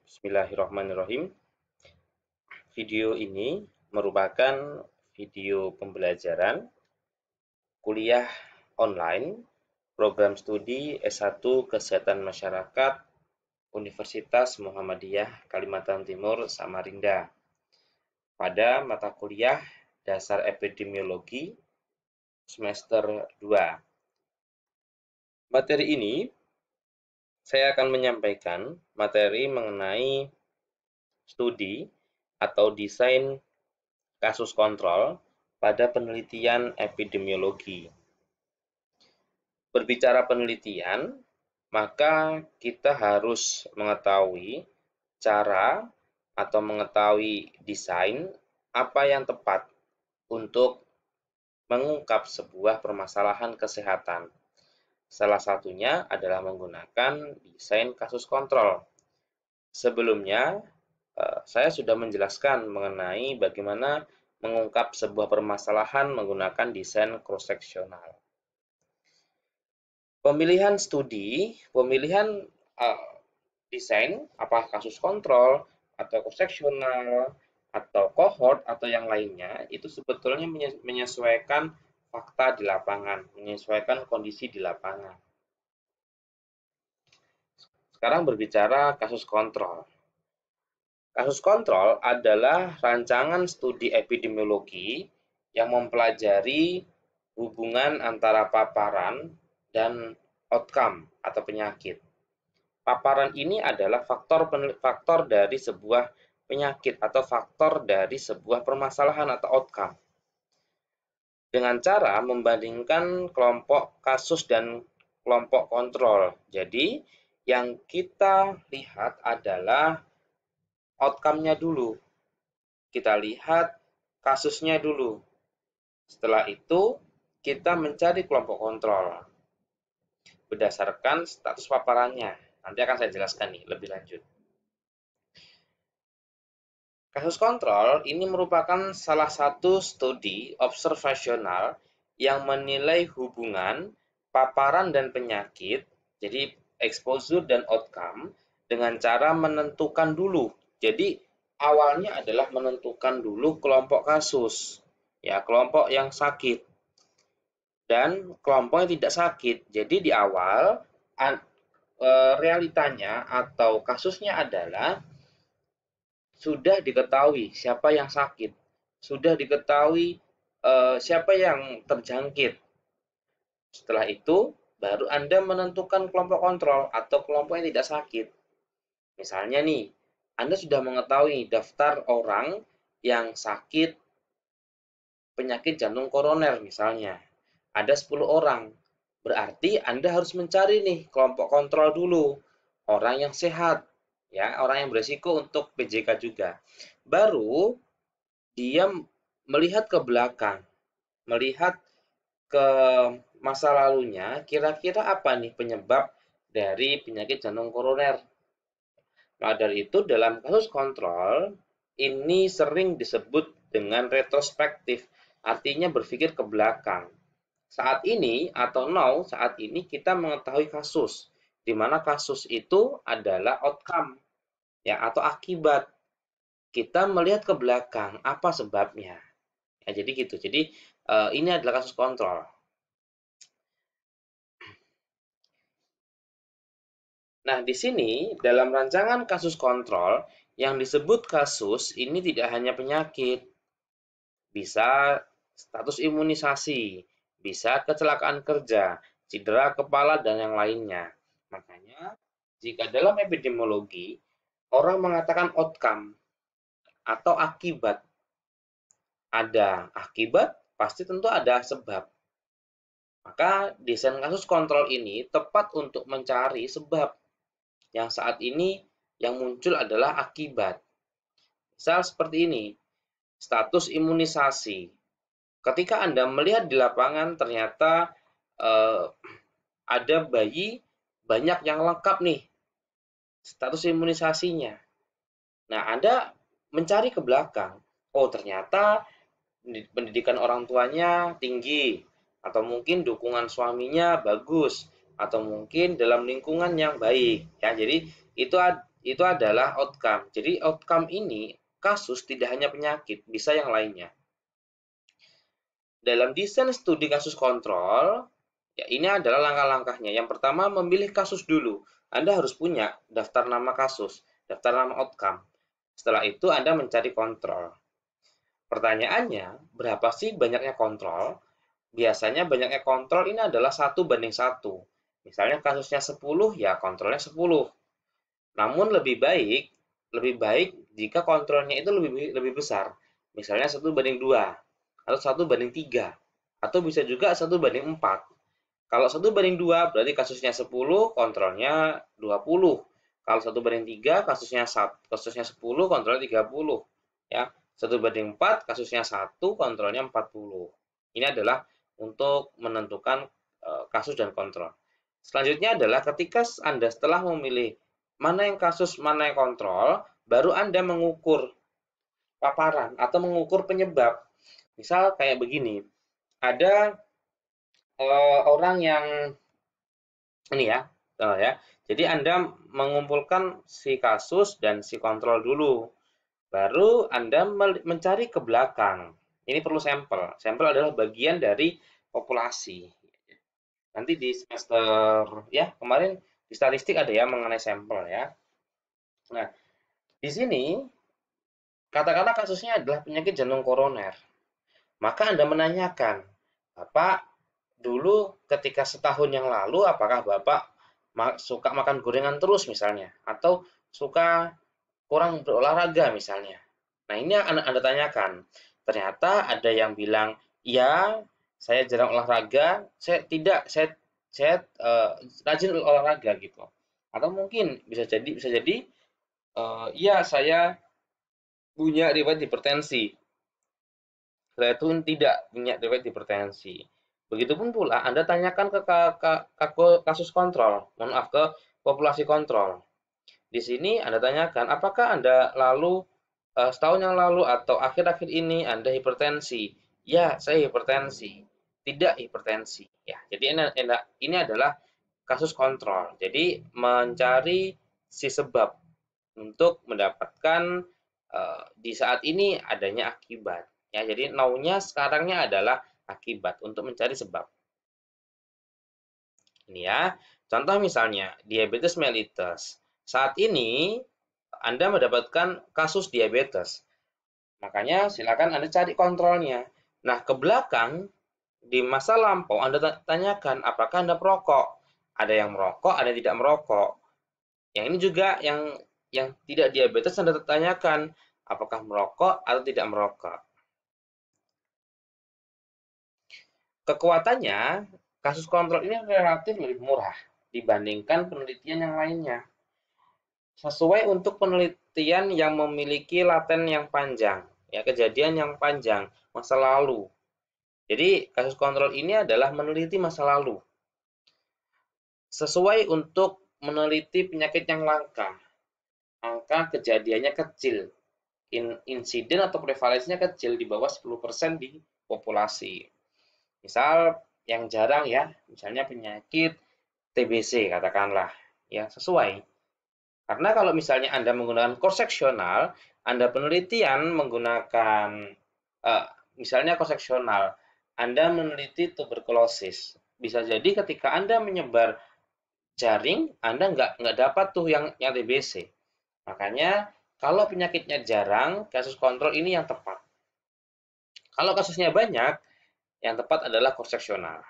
Bismillahirrahmanirrahim. Video ini merupakan video pembelajaran kuliah online program studi S1 Kesehatan Masyarakat Universitas Muhammadiyah Kalimantan Timur Samarinda pada mata kuliah Dasar Epidemiologi semester 2. Materi ini saya akan menyampaikan materi mengenai studi atau desain kasus kontrol pada penelitian epidemiologi. Berbicara penelitian, maka kita harus mengetahui cara atau mengetahui desain apa yang tepat untuk mengungkap sebuah permasalahan kesehatan. Salah satunya adalah menggunakan desain kasus kontrol. Sebelumnya, saya sudah menjelaskan mengenai bagaimana mengungkap sebuah permasalahan menggunakan desain cross-seksional. Pemilihan studi, pemilihan desain, apakah kasus kontrol, atau cross-seksional, atau cohort, atau yang lainnya, itu sebetulnya menyesuaikan fakta di lapangan, menyesuaikan kondisi di lapangan. Sekarang berbicara kasus kontrol. Kasus kontrol adalah rancangan studi epidemiologi yang mempelajari hubungan antara paparan dan outcome atau penyakit. Paparan ini adalah faktor dari sebuah penyakit atau faktor dari sebuah permasalahan atau outcome. Dengan cara membandingkan kelompok kasus dan kelompok kontrol. Jadi, yang kita lihat adalah outcome-nya dulu. Kita lihat kasusnya dulu. Setelah itu, kita mencari kelompok kontrol berdasarkan status paparannya. Nanti akan saya jelaskan nih lebih lanjut. Kasus kontrol ini merupakan salah satu studi observasional yang menilai hubungan paparan dan penyakit, jadi exposure dan outcome, dengan cara menentukan dulu. Jadi awalnya adalah menentukan dulu kelompok kasus, ya kelompok yang sakit dan kelompok yang tidak sakit. Jadi di awal realitanya atau kasusnya adalah sudah diketahui siapa yang sakit, sudah diketahui siapa yang terjangkit. Setelah itu, baru Anda menentukan kelompok kontrol atau kelompok yang tidak sakit. Misalnya nih, Anda sudah mengetahui daftar orang yang sakit penyakit jantung koroner misalnya. Ada 10 orang. Berarti Anda harus mencari nih kelompok kontrol dulu. Orang yang sehat, ya, orang yang berisiko untuk PJK juga. Baru dia melihat ke belakang, melihat ke masa lalunya, kira-kira apa nih penyebab dari penyakit jantung koroner. Maka dari itu dalam kasus kontrol, ini sering disebut dengan retrospektif, artinya berpikir ke belakang. Saat ini atau now, saat ini kita mengetahui kasus, di mana kasus itu adalah outcome, ya, atau akibat. Kita melihat ke belakang, apa sebabnya. Ya, jadi gitu. Jadi ini adalah kasus kontrol. Nah, di sini dalam rancangan kasus kontrol yang disebut kasus ini tidak hanya penyakit, bisa status imunisasi, bisa kecelakaan kerja, cedera kepala dan yang lainnya. Makanya, jika dalam epidemiologi orang mengatakan outcome atau akibat, ada akibat, pasti tentu ada sebab. Maka desain kasus kontrol ini tepat untuk mencari sebab. Yang saat ini yang muncul adalah akibat. Misal seperti ini, status imunisasi. Ketika Anda melihat di lapangan ternyata ada bayi banyak yang lengkap nih status imunisasinya. Nah, Anda mencari ke belakang. Oh, ternyata pendidikan orang tuanya tinggi, atau mungkin dukungan suaminya bagus, atau mungkin dalam lingkungan yang baik. Ya, jadi itu adalah outcome. Jadi outcome ini kasus tidak hanya penyakit, bisa yang lainnya. Dalam desain studi kasus kontrol, ya ini adalah langkah-langkahnya. Yang pertama, memilih kasus dulu. Anda harus punya daftar nama kasus, daftar nama outcome. Setelah itu Anda mencari kontrol. Pertanyaannya, berapa sih banyaknya kontrol? Biasanya banyaknya kontrol ini adalah 1:1. Misalnya kasusnya 10, ya kontrolnya 10. Namun lebih baik jika kontrolnya itu lebih besar. Misalnya 1:2 atau 1:3 atau bisa juga 1:4. Kalau 1:2 berarti kasusnya 10, kontrolnya 20. Kalau 1:3 kasusnya 10, kontrolnya 30. Ya, 1:4 kasusnya 1, kontrolnya 40. Ini adalah untuk menentukan kasus dan kontrol. Selanjutnya adalah ketika Anda setelah memilih mana yang kasus, mana yang kontrol, baru Anda mengukur paparan atau mengukur penyebab. Misal kayak begini, ada orang yang ini ya, ya. Jadi Anda mengumpulkan si kasus dan si kontrol dulu, baru Anda mencari ke belakang. Ini perlu sampel. Sampel adalah bagian dari populasi. Nanti di semester ya kemarin di statistik ada ya mengenai sampel ya. Nah, di sini katakanlah kasusnya adalah penyakit jantung koroner. Maka Anda menanyakan, Bapak, dulu ketika setahun yang lalu apakah Bapak suka makan gorengan terus misalnya, atau suka kurang berolahraga misalnya. Nah, ini yang Anda tanyakan. Ternyata ada yang bilang, ya, saya jarang olahraga, saya rajin olahraga gitu. Atau mungkin bisa jadi, ya saya punya riwayat hipertensi. Saya itu tidak punya riwayat hipertensi. Begitupun pula Anda tanyakan ke kasus kontrol, mohon maaf ke populasi kontrol. Di sini Anda tanyakan, apakah Anda setahun yang lalu atau akhir-akhir ini Anda hipertensi? Ya, saya hipertensi. Tidak hipertensi. Ya, jadi ini adalah kasus kontrol. Jadi mencari si sebab untuk mendapatkan di saat ini adanya akibat. Ya, jadi now-nya sekarangnya adalah akibat untuk mencari sebab. Ini ya. Contoh misalnya diabetes mellitus. Saat ini Anda mendapatkan kasus diabetes. Makanya silakan Anda cari kontrolnya. Nah, ke belakang di masa lampau Anda tanyakan apakah Anda perokok. Ada yang merokok, ada yang tidak merokok. Yang ini juga yang tidak diabetes Anda tanyakan apakah merokok atau tidak merokok. Kekuatannya, kasus kontrol ini relatif lebih murah dibandingkan penelitian yang lainnya. Sesuai untuk penelitian yang memiliki laten yang panjang, ya kejadian yang panjang, masa lalu. Jadi kasus kontrol ini adalah meneliti masa lalu. Sesuai untuk meneliti penyakit yang langka, angka kejadiannya kecil, insiden atau prevalensinya kecil di bawah 10% di populasi. Misal yang jarang ya, misalnya penyakit TBC katakanlah, ya sesuai. Karena kalau misalnya Anda menggunakan korseksional, Anda penelitian menggunakan misalnya korseksional, Anda meneliti tuberkulosis. Bisa jadi ketika Anda menyebar jaring, Anda nggak dapat tuh yang TBC. Makanya kalau penyakitnya jarang, kasus kontrol ini yang tepat. Kalau kasusnya banyak, yang tepat adalah korseksional.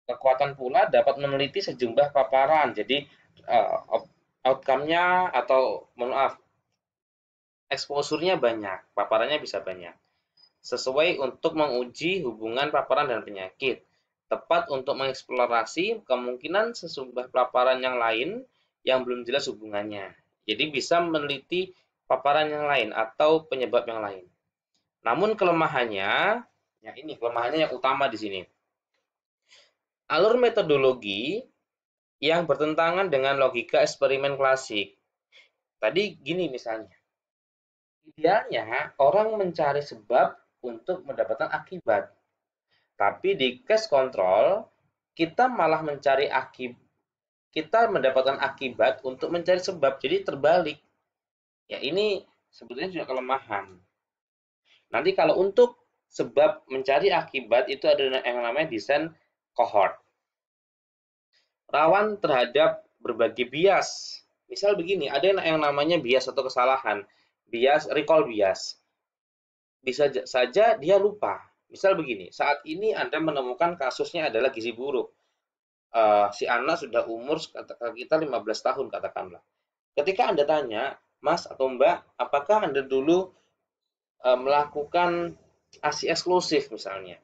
Kekuatan pula dapat meneliti sejumlah paparan. Jadi outcome-nya atau mohon maaf, exposure-nya banyak, paparannya bisa banyak. Sesuai untuk menguji hubungan paparan dan penyakit. Tepat untuk mengeksplorasi kemungkinan sejumlah paparan yang lain yang belum jelas hubungannya. Jadi bisa meneliti paparan yang lain atau penyebab yang lain. Namun kelemahannya, ya ini kelemahannya yang utama di sini. Alur metodologi yang bertentangan dengan logika eksperimen klasik. Tadi gini misalnya, idealnya orang mencari sebab untuk mendapatkan akibat. Tapi di case control, kita malah mencari kita mendapatkan akibat untuk mencari sebab, jadi terbalik. Ya, ini sebetulnya juga kelemahan. Nanti kalau untuk sebab mencari akibat itu ada yang namanya desain cohort. Rawan terhadap berbagai bias. Misal begini, ada yang namanya bias atau kesalahan. Bias, recall bias. Bisa saja dia lupa. Misal begini, saat ini Anda menemukan kasusnya adalah gizi buruk. Si anak sudah umur kita 15 tahun katakanlah. Ketika Anda tanya, Mas atau Mbak, apakah Anda dulu melakukan ASI eksklusif misalnya?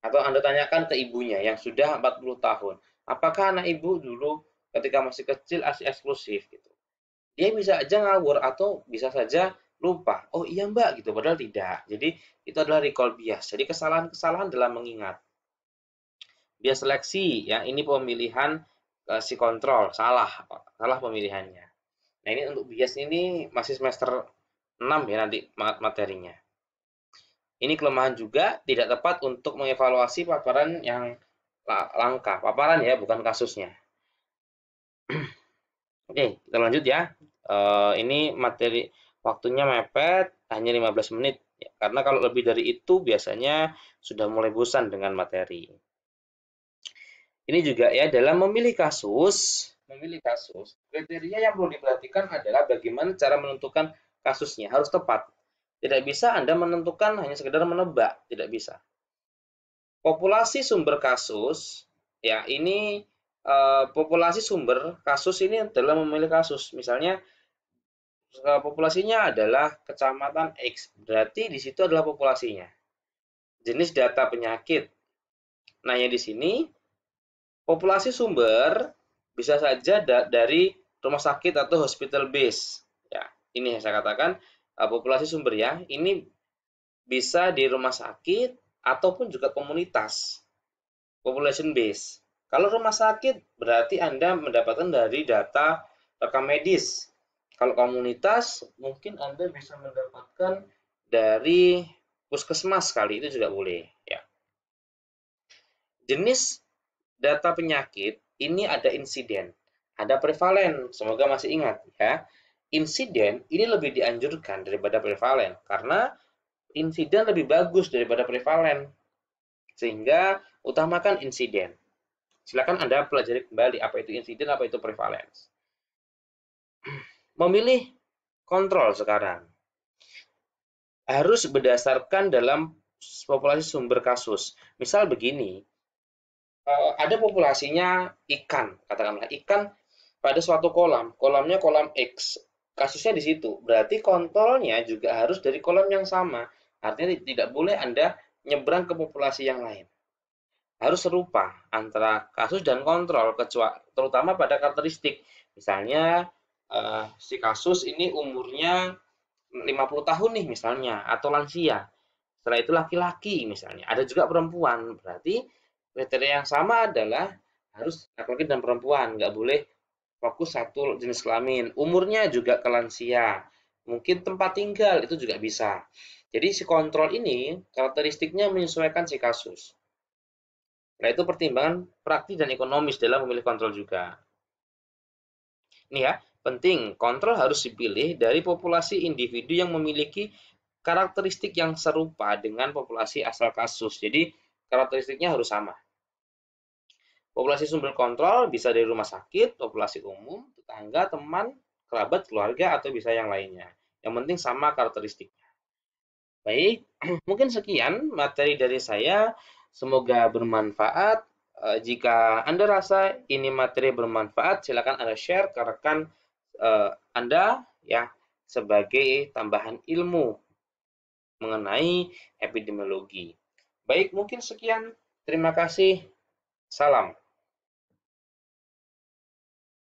Atau Anda tanyakan ke ibunya yang sudah 40 tahun, apakah anak ibu dulu ketika masih kecil ASI eksklusif gitu. Dia bisa aja ngawur atau bisa saja lupa. Oh iya Mbak gitu, padahal tidak. Jadi itu adalah recall bias. Jadi kesalahan-kesalahan dalam mengingat. Bias seleksi ya, ini pemilihan si kontrol, salah pemilihannya. Nah, ini untuk bias ini masih semester 6 ya nanti materinya. Ini kelemahan juga tidak tepat untuk mengevaluasi paparan yang langka. Paparan ya, bukan kasusnya. Oke, kita lanjut ya. Ini materi waktunya mepet, hanya 15 menit. Ya, karena kalau lebih dari itu biasanya sudah mulai bosan dengan materi. Ini juga ya, dalam memilih kasus, kriteria yang perlu diperhatikan adalah bagaimana cara menentukan kasusnya, harus tepat. Tidak bisa Anda menentukan hanya sekedar menebak, tidak bisa. Populasi sumber kasus, ya ini populasi sumber kasus ini adalah memilih kasus. Misalnya populasinya adalah kecamatan X, berarti di situ adalah populasinya. Jenis data penyakit. Nah, yang di sini populasi sumber bisa saja dari rumah sakit atau hospital base. Ya, ini yang saya katakan populasi sumber ya. Ini bisa di rumah sakit ataupun juga komunitas. Population base. Kalau rumah sakit berarti Anda mendapatkan dari data rekam medis. Kalau komunitas mungkin Anda bisa mendapatkan dari puskesmas kali itu juga boleh ya. Jenis data penyakit ini ada insiden, ada prevalen. Semoga masih ingat ya. Insiden ini lebih dianjurkan daripada prevalen karena insiden lebih bagus daripada prevalen. Sehingga utamakan insiden. Silakan Anda pelajari kembali apa itu insiden, apa itu prevalence. Memilih kontrol sekarang harus berdasarkan dalam populasi sumber kasus. Misal begini, ada populasinya ikan, katakanlah ikan pada suatu kolam, kolamnya kolam X, kasusnya di situ. Berarti kontrolnya juga harus dari kolam yang sama. Artinya tidak boleh Anda nyebrang ke populasi yang lain. Harus serupa antara kasus dan kontrol, terutama pada karakteristik. Misalnya si kasus ini umurnya 50 tahun nih misalnya, atau lansia. Setelah itu laki-laki misalnya. Ada juga perempuan. Berarti kriteria yang sama adalah harus laki-laki dan perempuan. Nggak boleh fokus satu jenis kelamin. Umurnya juga ke lansia. Mungkin tempat tinggal itu juga bisa. Jadi si kontrol ini karakteristiknya menyesuaikan si kasus. Nah, itu pertimbangan praktis dan ekonomis dalam memilih kontrol juga. Ini ya, penting, kontrol harus dipilih dari populasi individu yang memiliki karakteristik yang serupa dengan populasi asal kasus. Jadi, karakteristiknya harus sama. Populasi sumber kontrol bisa dari rumah sakit, populasi umum, tetangga, teman, kerabat, keluarga, atau bisa yang lainnya. Yang penting sama karakteristiknya. Baik, mungkin sekian materi dari saya. Semoga bermanfaat. Jika Anda rasa ini materi bermanfaat, silakan Anda share ke rekan Anda ya sebagai tambahan ilmu mengenai epidemiologi. Baik, mungkin sekian. Terima kasih. Salam.